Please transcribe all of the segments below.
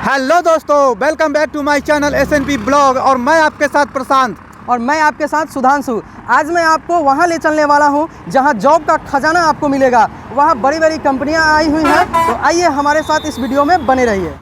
Hello दोस्तों, welcome back to my channel SNP blog. और मैं आपके साथ प्रशांत और मैं आपके साथ सुधांशु। आज मैं आपको वहां ले चलने वाला हूं जहां जॉब का खजाना आपको मिलेगा। वहां बड़ी बड़ी कंपनियां आई हुई हैं, तो आइए हमारे साथ इस वीडियो में बने रहिए।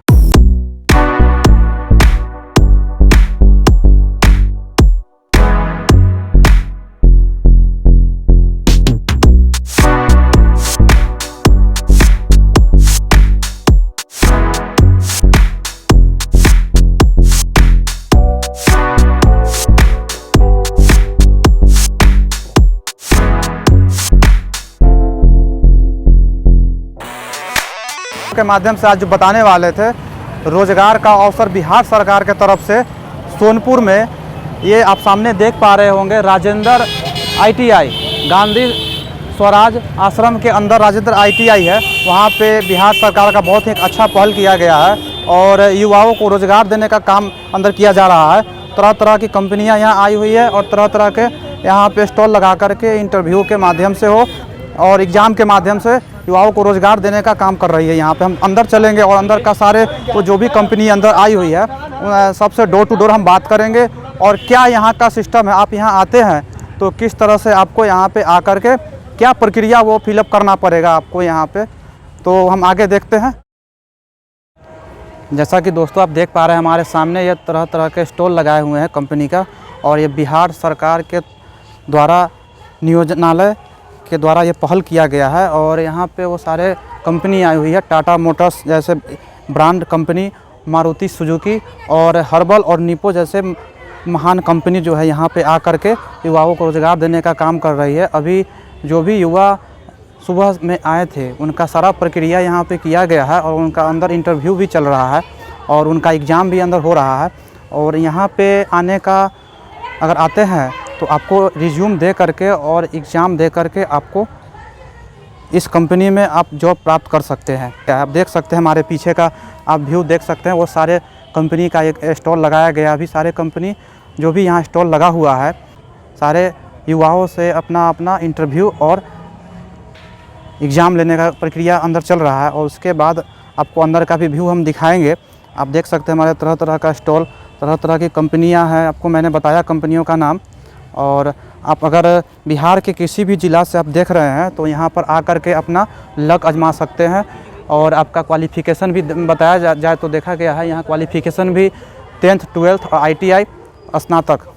के माध्यम से आज जो बताने वाले थे, रोजगार का अवसर बिहार सरकार के तरफ से सोनपुर में, ये आप सामने देख पा रहे होंगे, राजेंद्र ITI गांधी स्वराज आश्रम के अंदर राजेंद्र ITI है। वहाँ पे बिहार सरकार का बहुत ही अच्छा पहल किया गया है और युवाओं को रोजगार देने का काम अंदर किया जा रहा है। तरह तरह की कंपनियाँ यहाँ आई हुई है और तरह तरह के यहाँ पे स्टॉल लगा करके इंटरव्यू के माध्यम से हो और एग्ज़ाम के माध्यम से युवाओं को रोज़गार देने का काम कर रही है। यहाँ पे हम अंदर चलेंगे और अंदर का सारे वो जो भी कंपनी अंदर आई हुई है सबसे डोर टू डोर हम बात करेंगे और क्या यहाँ का सिस्टम है। आप यहाँ आते हैं तो किस तरह से आपको यहाँ पे आकर के क्या प्रक्रिया वो फिलअप करना पड़ेगा आपको यहाँ पे, तो हम आगे देखते हैं। जैसा कि दोस्तों आप देख पा रहे हैं हमारे सामने ये तरह तरह के स्टॉल लगाए हुए हैं कंपनी का, और ये बिहार सरकार के द्वारा नियोजनालय के द्वारा ये पहल किया गया है। और यहाँ पे वो सारे कंपनी आई हुई है, टाटा मोटर्स जैसे ब्रांड कंपनी, मारुति सुजुकी और हर्बल और निपो जैसे महान कंपनी जो है यहाँ पे आकर के युवाओं को रोज़गार देने का काम कर रही है। अभी जो भी युवा सुबह में आए थे उनका सारा प्रक्रिया यहाँ पे किया गया है और उनका अंदर इंटरव्यू भी चल रहा है और उनका एग्ज़ाम भी अंदर हो रहा है। और यहाँ पे आने का अगर आते हैं तो आपको रिज्यूम दे करके और एग्ज़ाम दे करके आपको इस कंपनी में आप जॉब प्राप्त कर सकते हैं। आप देख सकते हैं हमारे पीछे का आप व्यू देख सकते हैं, वो सारे कंपनी का एक स्टॉल लगाया गया। अभी सारे कंपनी जो भी यहाँ स्टॉल लगा हुआ है, सारे युवाओं से अपना अपना इंटरव्यू और एग्ज़ाम लेने का प्रक्रिया अंदर चल रहा है। और उसके बाद आपको अंदर का भी व्यू हम दिखाएँगे। आप देख सकते हैं हमारे तरह तरह का स्टॉल, तरह तरह की कंपनियाँ हैं। आपको मैंने बताया कंपनियों का नाम। और आप अगर बिहार के किसी भी ज़िला से आप देख रहे हैं तो यहाँ पर आकर के अपना लक आजमा सकते हैं। और आपका क्वालिफ़िकेशन भी बताया जाए तो देखा गया है यहाँ क्वालिफ़िकेशन भी 10th 12th और ITI स्नातक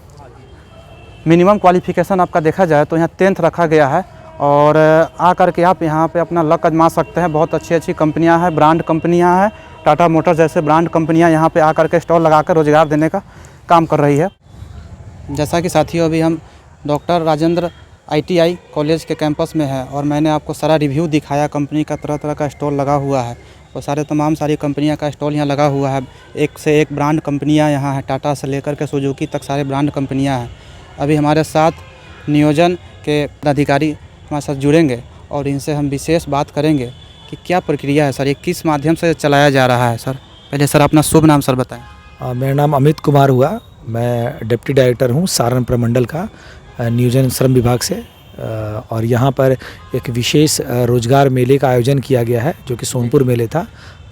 मिनिमम क्वालिफ़िकेशन आपका देखा जाए तो यहाँ 10th रखा गया है। और आकर के आप यहाँ पे अपना लक आजमा सकते हैं। बहुत अच्छी अच्छी कंपनियाँ हैं, ब्रांड कंपनियाँ हैं, टाटा मोटर्स जैसे ब्रांड कंपनियाँ यहाँ पर आकर के स्टॉल लगा कर रोज़गार देने का काम कर रही है। जैसा कि साथियों अभी हम डॉक्टर राजेंद्र ITI कॉलेज के कैंपस में है और मैंने आपको सारा रिव्यू दिखाया। कंपनी का तरह तरह का स्टॉल लगा हुआ है और तमाम सारी कंपनियां का स्टॉल यहाँ लगा हुआ है। एक से एक ब्रांड कंपनियां यहाँ हैं, टाटा से लेकर के सुजुकी तक सारे ब्रांड कंपनियां हैं। अभी हमारे साथ नियोजन के अधिकारी हमारे साथ जुड़ेंगे और इनसे हम विशेष बात करेंगे कि क्या प्रक्रिया है सर, ये किस माध्यम से चलाया जा रहा है। सर पहले सर अपना शुभ नाम सर बताएँ। मेरा नाम अमित कुमार हुआ, मैं डिप्टी डायरेक्टर हूँ सारण प्रमंडल का नियोजन श्रम विभाग से। और यहाँ पर एक विशेष रोजगार मेले का आयोजन किया गया है जो कि सोनपुर मेले था।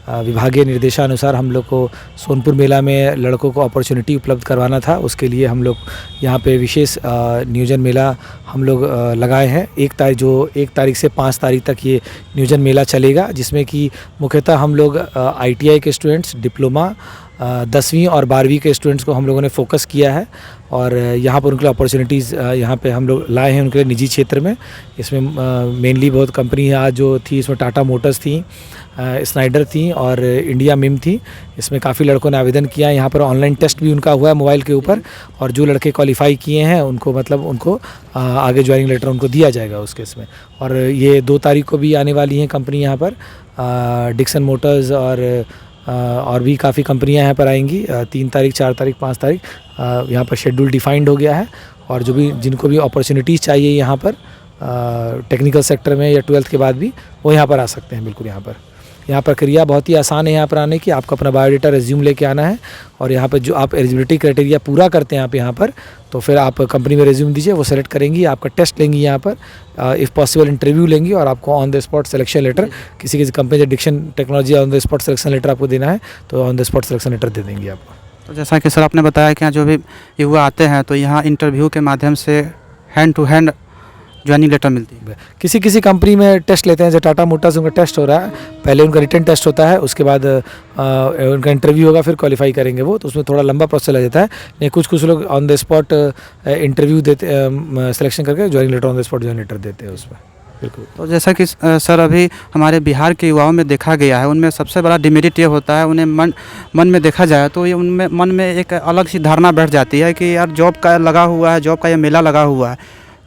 विभागीय निर्देशानुसार हम लोग को सोनपुर मेला में लड़कों को अपॉर्चुनिटी उपलब्ध करवाना था, उसके लिए हम लोग यहाँ पे विशेष नियोजन मेला हम लोग लगाए हैं। 1 तारीख से 5 तारीख तक ये नियोजन मेला चलेगा, जिसमें कि मुख्यतः हम लोग ITI के स्टूडेंट्स, डिप्लोमा 10वीं और 12वीं के स्टूडेंट्स को हम लोगों ने फोकस किया है और यहाँ पर उनके लिए अपॉर्चुनिटीज़ यहाँ पे हम लोग लाए हैं उनके लिए निजी क्षेत्र में। इसमें मेनली बहुत कंपनी आज जो थी, इसमें टाटा मोटर्स थी, स्नाइडर थी और इंडिया मिम थी। इसमें काफ़ी लड़कों ने आवेदन किया है। यहाँ पर ऑनलाइन टेस्ट भी उनका हुआ है मोबाइल के ऊपर, और जो लड़के क्वालिफाई किए हैं उनको उनको आगे ज्वाइनिंग लेटर उनको दिया जाएगा उस केस में। और ये 2 तारीख को भी आने वाली हैं कंपनी यहाँ पर, डिक्सन मोटर्स और भी काफ़ी कंपनियां यहाँ पर आएंगी। 3 तारीख, 4 तारीख, 5 तारीख यहाँ पर शेड्यूल डिफाइंड हो गया है। और जो भी जिनको भी अपॉर्चुनिटीज़ चाहिए यहाँ पर टेक्निकल सेक्टर में या 12th के बाद भी, वो यहाँ पर आ सकते हैं बिल्कुल यहाँ पर। यहाँ प्रक्रिया बहुत ही आसान है यहाँ पर आने की। आपको अपना बायोडाटा रिज्यूम लेके आना है और यहाँ पर जो आप एलिजिबिलिटी क्राइटेरिया पूरा करते हैं आप यहाँ पर, तो फिर आप कंपनी में रिज्यूम दीजिए, वो सेलेक्ट करेंगी, आपका टेस्ट लेंगी यहाँ पर, इफ़ पॉसिबल इंटरव्यू लेंगी और आपको on the spot selection letter, किसी कंपनी से diction technology on the spot selection letter आपको देना है तो on the spot selection letter दे देंगे आपको। तो जैसा कि सर आपने बताया कि यहाँ जो भी युवा आते हैं तो यहाँ इंटरव्यू के माध्यम से hand to hand joining letter मिलती है। किसी किसी कंपनी में टेस्ट लेते हैं, जैसे टाटा मोटर्स उनका टेस्ट हो रहा है, पहले उनका रिटन टेस्ट होता है, उसके बाद उनका इंटरव्यू होगा, फिर क्वालिफाई करेंगे वो, तो उसमें थोड़ा लंबा प्रोसेस लग जाता है। लेकिन कुछ लोग ऑन द स्पॉट इंटरव्यू देते, सिलेक्शन करके joining letter on the spot joining letter देते हैं उसमें। बिल्कुल। तो जैसा कि सर अभी हमारे बिहार के युवाओं में देखा गया है, उनमें सबसे बड़ा डिमेरिट ये होता है, उन्हें मन में देखा जाए तो ये उनमें मन में एक अलग सी धारणा बैठ जाती है कि यार जॉब का लगा हुआ है, जॉब का ये मेला लगा हुआ है,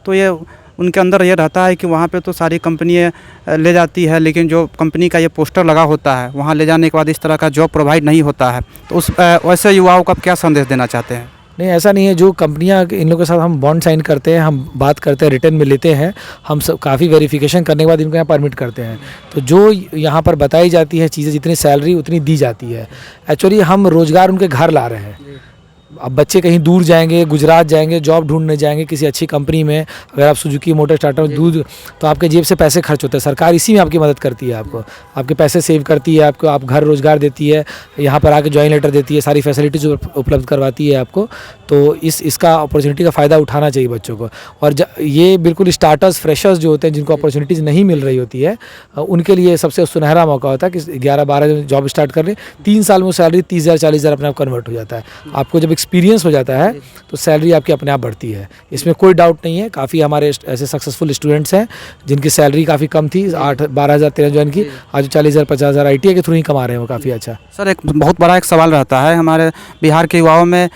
तो ये उनके अंदर ये रहता है कि वहाँ पे तो सारी कंपनियाँ ले जाती है, लेकिन जो कंपनी का ये पोस्टर लगा होता है वहाँ ले जाने के बाद इस तरह का जॉब प्रोवाइड नहीं होता है। तो उस वैसे युवाओं को आप क्या संदेश देना चाहते हैं? नहीं, ऐसा नहीं है। जो कंपनियां इन लोगों के साथ हम बॉन्ड साइन करते हैं, हम बात करते हैं, रिटर्न में लेते हैं, हम सब काफ़ी वेरिफिकेशन करने के बाद इनको यहाँ परमिट करते हैं। तो जो यहाँ पर बताई जाती है चीज़ें, जितनी सैलरी उतनी दी जाती है। एक्चुअली हम रोज़गार उनके घर ला रहे हैं। अब बच्चे कहीं दूर जाएंगे, गुजरात जाएंगे, जॉब ढूंढने जाएंगे किसी अच्छी कंपनी में, अगर आप सुजुकी मोटर स्टार्टअप में दूर, तो आपके जेब से पैसे खर्च होते हैं। सरकार इसी में आपकी मदद करती है, आपको आपके पैसे सेव करती है, आपको आप घर रोजगार देती है, यहाँ पर आके ज्वाइन लेटर देती है, सारी फैसिलिटीज उपलब्ध करवाती है आपको। तो इसका अपॉर्चुनिटी का फ़ायदा उठाना चाहिए बच्चों को। और ये बिल्कुल स्टार्टर्स, फ्रेशर्स जो होते हैं, जिनको अपॉर्चुनिटीज़ नहीं मिल रही होती है, उनके लिए सबसे सुनहरा मौका होता है कि 11-12 जॉब स्टार्ट कर रहे, 3 साल में सैलरी 30,000-40,000 अपने आप कन्वर्ट हो जाता है। आपको जब एक्सपीरियंस हो जाता है तो सैलरी आपकी अपने आप बढ़ती है, इसमें कोई डाउट नहीं है। काफ़ी हमारे ऐसे सक्सेसफुल स्टूडेंट्स हैं जिनकी सैलरी काफ़ी कम थी, 12,000-13,000 ज्वाइन की, आज 40,000-50,000 ITI के थ्रू ही कमा रहे हैं वो काफ़ी अच्छा। सर एक बहुत बड़ा एक सवाल रहता है हमारे बिहार के युवाओं में,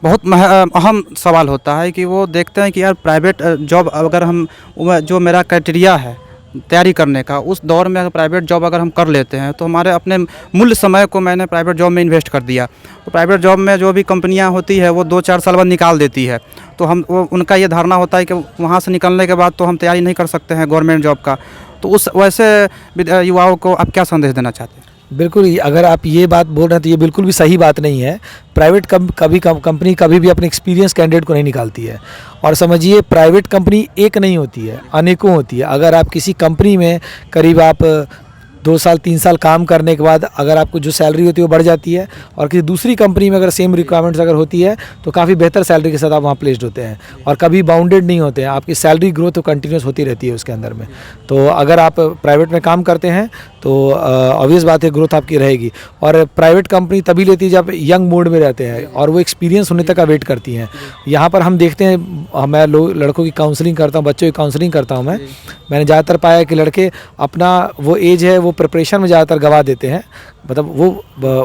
बहुत अहम सवाल होता है कि वो देखते हैं कि यार प्राइवेट जॉब अगर हम, जो मेरा क्राइटेरिया है तैयारी करने का, उस दौर में अगर प्राइवेट जॉब अगर हम कर लेते हैं तो हमारे अपने मूल्य समय को मैंने प्राइवेट जॉब में इन्वेस्ट कर दिया, तो प्राइवेट जॉब में जो भी कंपनियां होती है वो 2-4 साल बाद निकाल देती है, तो उनका ये धारणा होता है कि वहाँ से निकलने के बाद तो हम तैयारी नहीं कर सकते हैं गवर्नमेंट जॉब का। तो उस वैसे युवाओं को आप क्या संदेश देना चाहते हैं? बिल्कुल, अगर आप ये बात बोल रहे हैं तो ये बिल्कुल भी सही बात नहीं है। प्राइवेट कंपनी कभी भी अपने एक्सपीरियंस कैंडिडेट को नहीं निकालती है। और समझिए, प्राइवेट कंपनी एक नहीं होती है, अनेकों होती है। अगर आप किसी कंपनी में करीब आप 2 साल 3 साल काम करने के बाद अगर आपको जो सैलरी होती है वो बढ़ जाती है, और किसी दूसरी कंपनी में अगर सेम रिक्वायरमेंट्स अगर होती है तो काफ़ी बेहतर सैलरी के साथ आप वहाँ प्लेस्ड होते हैं, और कभी बाउंडेड नहीं होते हैं। आपकी सैलरी ग्रोथ तो कंटिन्यूस होती रहती है उसके अंदर में। तो अगर आप प्राइवेट में काम करते हैं तो ऑब्वियस बात है, ग्रोथ आपकी रहेगी। और प्राइवेट कंपनी तभी लेती है जब यंग मोड में रहते हैं और वो एक्सपीरियंस होने तक का वेट करती हैं। यहाँ पर हम देखते हैं, मैं लड़कों की काउंसलिंग करता हूँ, बच्चों की काउंसलिंग करता हूँ मैंने ज़्यादातर पाया कि लड़के अपना वो एज है वो प्रिपरेशन में ज़्यादातर गवा देते हैं। मतलब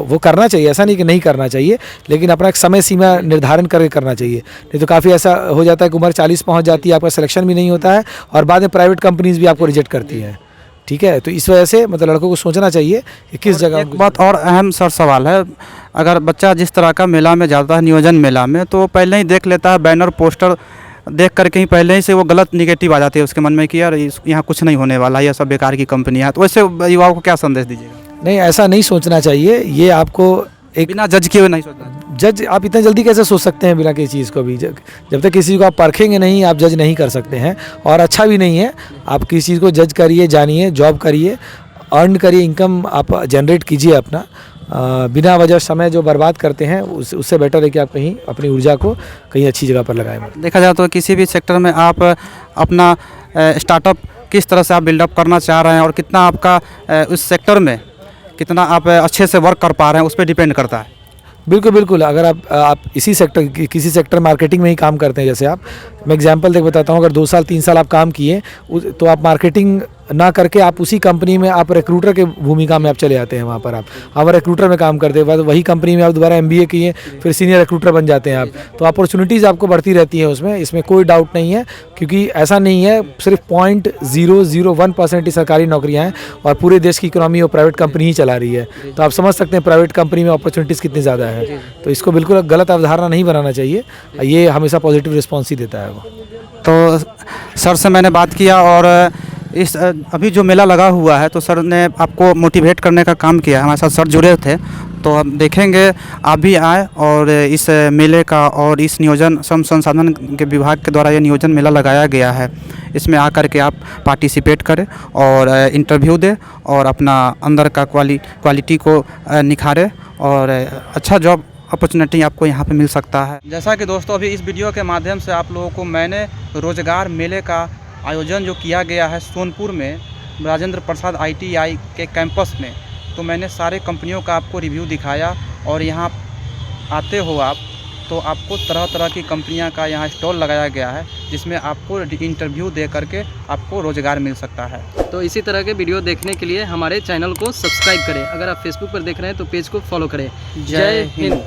वो करना चाहिए, ऐसा नहीं कि नहीं करना चाहिए, लेकिन अपना एक समय सीमा निर्धारण करके करना चाहिए। नहीं तो काफ़ी ऐसा हो जाता है कि उम्र 40 पहुँच जाती है, आपका सिलेक्शन भी नहीं होता है और बाद में प्राइवेट कंपनीज़ भी आपको रिजेक्ट करती हैं। ठीक है, तो इस वजह से मतलब लड़कों को सोचना चाहिए कि किस जगह। एक बात और अहम सर सवाल है, अगर बच्चा जिस तरह का मेला में जाता है, नियोजन मेला में, तो पहले ही देख लेता है बैनर पोस्टर देख कर कहीं पहले ही से वो गलत निगेटिव आ जाती है उसके मन में कि यार यहाँ कुछ नहीं होने वाला, ये सब बेकार की कंपनियाँ। तो वैसे युवाओं को क्या संदेश दीजिएगा? नहीं, ऐसा नहीं सोचना चाहिए। ये आपको एक बिना जज किए हुए नहीं सोचना। जज आप इतना जल्दी कैसे सोच सकते हैं बिना किसी चीज़ को भी? जब तक किसी को आप परखेंगे नहीं, आप जज नहीं कर सकते हैं, और अच्छा भी नहीं है। आप किसी चीज़ को जज करिए, जानिए, जॉब करिए, अर्न करिए, इनकम आप जनरेट कीजिए अपना। बिना वजह समय जो बर्बाद करते हैं उससे बेटर है कि आप कहीं अपनी ऊर्जा को कहीं अच्छी जगह पर लगाएं। देखा जाए तो किसी भी सेक्टर में आप अपना स्टार्टअप किस तरह से आप बिल्डअप करना चाह रहे हैं और कितना आपका उस सेक्टर में कितना आप अच्छे से वर्क कर पा रहे हैं, उस पर डिपेंड करता है। बिल्कुल बिल्कुल। अगर आप इसी सेक्टर किसी सेक्टर मार्केटिंग में ही काम करते हैं, जैसे मैं एग्जांपल देख बताता हूँ, अगर 2 साल 3 साल आप काम किए तो आप मार्केटिंग ना करके आप उसी कंपनी में आप रिक्रूटर के भूमिका में आप चले जाते हैं। वहाँ पर आप रिक्रूटर में काम करते हैं, बाद वही कंपनी में आप दोबारा MBA किए, फिर सीनियर रिक्रूटर बन जाते हैं आप। तो अपॉर्चुनिटीज़ आपको बढ़ती रहती है उसमें, इसमें कोई डाउट नहीं है। क्योंकि ऐसा नहीं है, सिर्फ 0.001% ही सरकारी नौकरियाँ हैं और पूरे देश की इकोनॉमी वो प्राइवेट कंपनी ही चला रही है। तो आप समझ सकते हैं प्राइवेट कंपनी में अपॉर्चुनिटीज़ कितनी ज़्यादा है। तो इसको बिल्कुल गलत अवधारणा नहीं बनाना चाहिए, ये हमेशा पॉजिटिव रिस्पॉन्स ही देता है वो। तो सर से मैंने बात किया और इस अभी जो मेला लगा हुआ है तो सर ने आपको मोटिवेट करने का काम किया है, हमारे साथ सर जुड़े थे। तो हम देखेंगे आप भी आए और इस मेले का और इस नियोजन श्रम संसाधन के विभाग के द्वारा ये नियोजन मेला लगाया गया है, इसमें आकर के आप पार्टिसिपेट करें और इंटरव्यू दें और अपना अंदर का क्वालिटी को निखारें और अच्छा जॉब अपॉर्चुनिटी आपको यहाँ पे मिल सकता है। जैसा कि दोस्तों अभी इस वीडियो के माध्यम से आप लोगों को मैंने रोज़गार मेले का आयोजन जो किया गया है सोनपुर में राजेंद्र प्रसाद ITI के कैंपस में, तो मैंने सारे कंपनियों का आपको रिव्यू दिखाया और यहाँ आते हो आप तो आपको तरह तरह की कंपनियां का यहाँ स्टॉल लगाया गया है जिसमें आपको इंटरव्यू दे करके आपको रोज़गार मिल सकता है। तो इसी तरह के वीडियो देखने के लिए हमारे चैनल को सब्सक्राइब करें। अगर आप फेसबुक पर देख रहे हैं तो पेज को फॉलो करें। जय हिंद।